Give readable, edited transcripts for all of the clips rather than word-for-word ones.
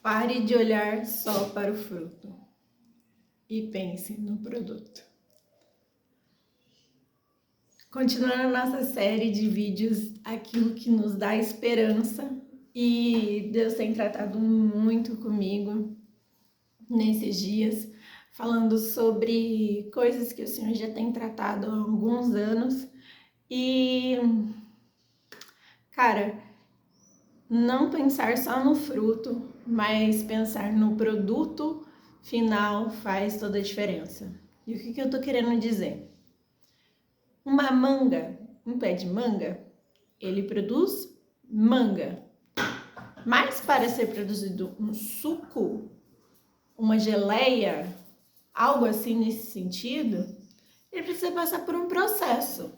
Pare de olhar só para o fruto e pense no produto. Continuando a nossa série de vídeos, aquilo que nos dá esperança, e Deus tem tratado muito comigo nesses dias, falando sobre coisas que o Senhor já tem tratado há alguns anos. E, cara, não pensar só no fruto, mas pensar no produto final faz toda a diferença. E o que eu tô querendo dizer? Uma manga, um pé de manga, ele produz manga. Mas para ser produzido um suco, uma geleia, algo assim nesse sentido, ele precisa passar por um processo,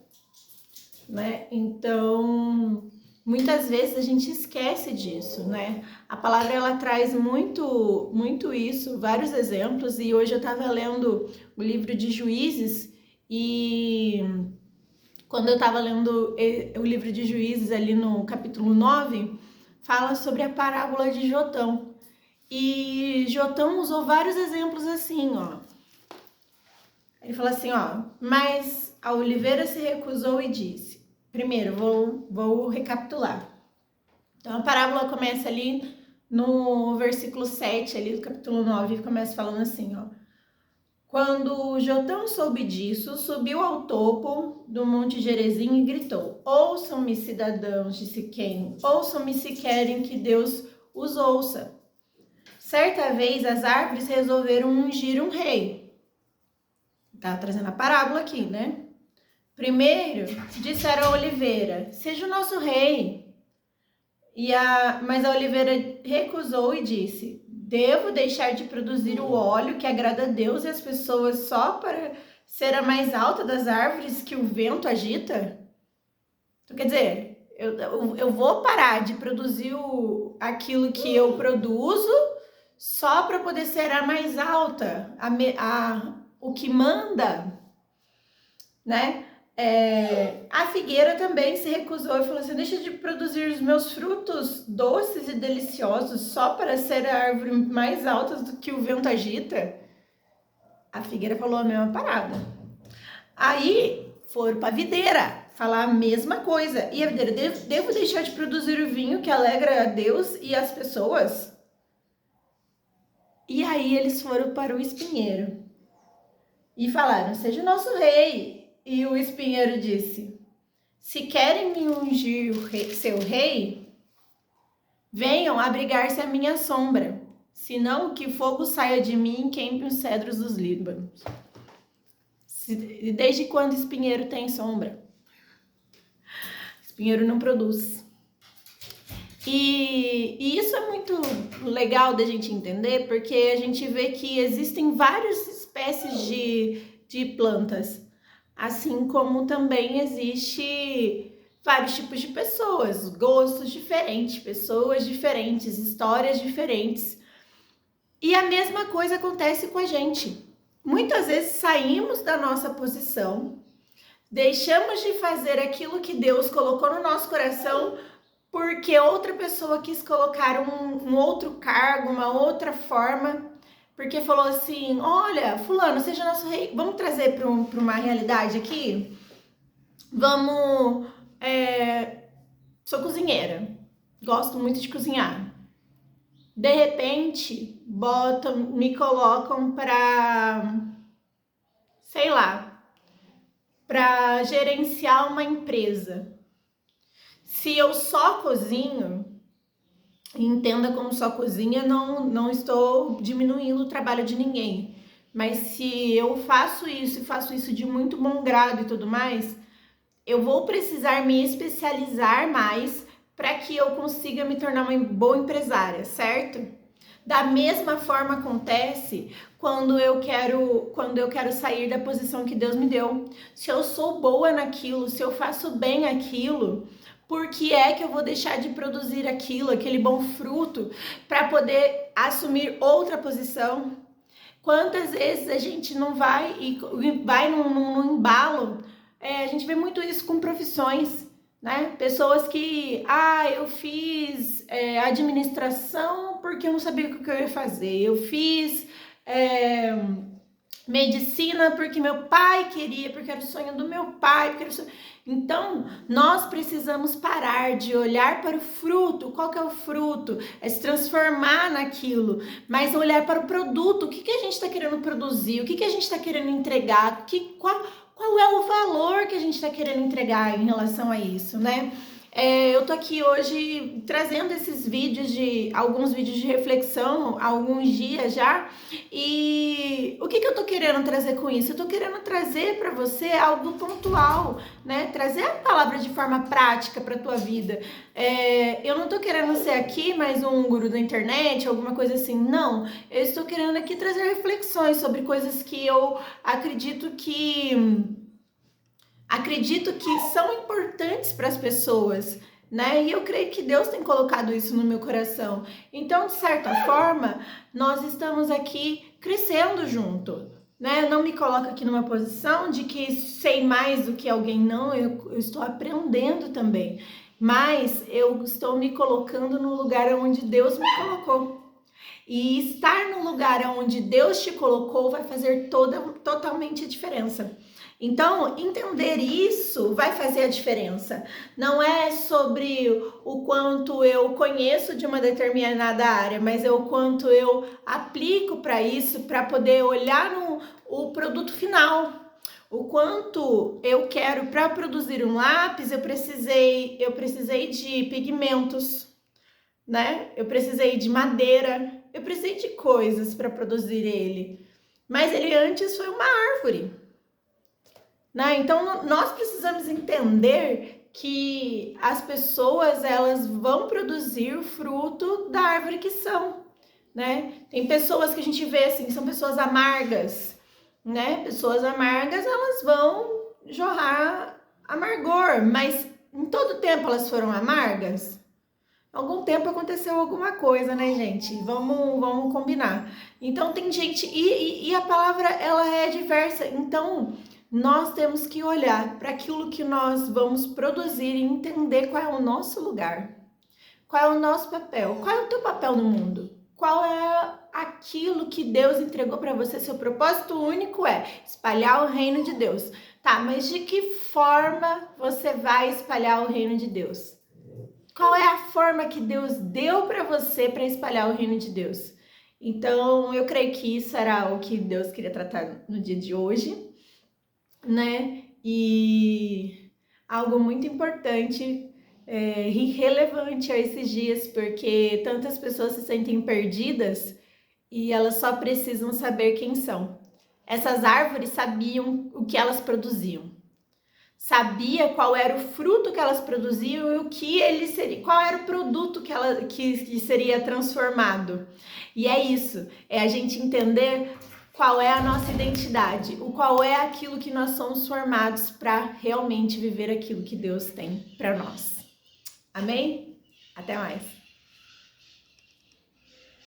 né? Então, muitas vezes a gente esquece disso, né? A palavra ela traz muito isso, vários exemplos, e hoje eu estava lendo o livro de Juízes, e quando eu estava lendo o livro de Juízes ali no capítulo 9, fala sobre a parábola de Jotão. E Jotão usou vários exemplos assim, ó. Ele fala assim, ó, mas a oliveira se recusou e disse. Primeiro, vou recapitular. Então a parábola começa ali no versículo 7, ali do capítulo 9, começa falando assim, ó. Quando Jotão soube disso, subiu ao topo do monte Gerezim e gritou: ouçam-me, cidadãos de Siquém, ouçam-me se querem que Deus os ouça. Certa vez as árvores resolveram ungir um rei. Tá trazendo a parábola aqui, né? Primeiro, disseram a oliveira: seja o nosso rei. Mas a oliveira recusou e disse: devo deixar de produzir o óleo que agrada a Deus e as pessoas só para ser a mais alta das árvores que o vento agita? Então, quer dizer, eu vou parar de produzir aquilo que eu produzo só para poder ser a mais alta, o que manda, né? A figueira também se recusou e falou assim: deixa de produzir os meus frutos doces e deliciosos só para ser a árvore mais alta do que o vento agita. A figueira falou a mesma parada. Aí foram para a videira falar a mesma coisa. E a videira: devo deixar de produzir o vinho que alegra a Deus e as pessoas? E aí eles foram para o espinheiro e falaram: seja o nosso rei. E o espinheiro disse: se querem me ungir seu rei, venham abrigar-se à minha sombra, senão que fogo saia de mim e queime os cedros dos Líbanos. Desde quando espinheiro tem sombra? Espinheiro não produz. E isso é muito legal da gente entender, porque a gente vê que existem várias espécies de plantas. Assim como também existe vários tipos de pessoas, gostos diferentes, pessoas diferentes, histórias diferentes. E a mesma coisa acontece com a gente. Muitas vezes saímos da nossa posição, deixamos de fazer aquilo que Deus colocou no nosso coração porque outra pessoa quis colocar um outro cargo, uma outra forma. Porque falou assim: olha, fulano, seja nosso rei. Vamos trazer para uma realidade aqui? Vamos... sou cozinheira. Gosto muito de cozinhar. De repente, me colocam para... sei lá. Para gerenciar uma empresa. Se eu só cozinho... Entenda como só cozinha, não estou diminuindo o trabalho de ninguém. Mas se eu faço isso e faço isso de muito bom grado e tudo mais, eu vou precisar me especializar mais para que eu consiga me tornar uma boa empresária, certo? Da mesma forma acontece quando eu quero sair da posição que Deus me deu. Se eu sou boa naquilo, se eu faço bem aquilo, por que é que eu vou deixar de produzir aquele bom fruto, para poder assumir outra posição? Quantas vezes a gente não vai e vai num embalo? A gente vê muito isso com profissões, né? Pessoas que, eu fiz administração nutrição porque eu não sabia o que eu ia fazer. Eu fiz medicina porque meu pai queria, porque era o sonho do meu pai. Então, nós precisamos parar de olhar para o fruto. Qual que é o fruto? É se transformar naquilo, mas olhar para o produto. O que a gente está querendo produzir? O que a gente está querendo entregar? Qual é o valor que a gente está querendo entregar em relação a isso, né? Eu tô aqui hoje trazendo esses vídeos alguns vídeos de reflexão há alguns dias já. E o que eu tô querendo trazer com isso? Eu tô querendo trazer para você algo pontual, né? Trazer a palavra de forma prática para tua vida. Eu não tô querendo ser aqui mais um guru da internet, alguma coisa assim. Não, eu estou querendo aqui trazer reflexões sobre coisas que eu acredito que são importantes para as pessoas, né? E eu creio que Deus tem colocado isso no meu coração. Então, de certa forma, nós estamos aqui crescendo junto, né? Eu não me coloco aqui numa posição de que sei mais do que alguém, não. Eu estou aprendendo também. Mas eu estou me colocando no lugar onde Deus me colocou. E estar no lugar onde Deus te colocou vai fazer totalmente a diferença. Então, entender isso vai fazer a diferença. Não é sobre o quanto eu conheço de uma determinada área, mas é o quanto eu aplico para isso, para poder olhar o produto final. O quanto eu quero para produzir um lápis, eu precisei de pigmentos, né? Eu precisei de madeira, eu precisei de coisas para produzir ele. Mas ele antes foi uma árvore. Né? Então, nós precisamos entender que as pessoas, elas vão produzir o fruto da árvore que são, né? Tem pessoas que a gente vê assim, são pessoas amargas, né? Pessoas amargas, elas vão jorrar amargor, mas em todo tempo elas foram amargas? Algum tempo aconteceu alguma coisa, né, gente? Vamos combinar. Então, tem gente... E a palavra, ela é diversa. Então, nós temos que olhar para aquilo que nós vamos produzir e entender qual é o nosso lugar. Qual é o nosso papel? Qual é o teu papel no mundo? Qual é aquilo que Deus entregou para você? Seu propósito único é espalhar o reino de Deus. Tá, mas de que forma você vai espalhar o reino de Deus? Qual é a forma que Deus deu para você para espalhar o reino de Deus? Então, eu creio que isso era o que Deus queria tratar no dia de hoje, né? E algo muito importante e relevante a esses dias, porque tantas pessoas se sentem perdidas e elas só precisam saber quem são. Essas árvores sabiam o que elas produziam. Sabia qual era o fruto que elas produziam e o que ele seria, qual era o produto que seria transformado. E é isso, é a gente entender qual é a nossa identidade, qual é aquilo que nós somos formados para realmente viver aquilo que Deus tem para nós. Amém? Até mais!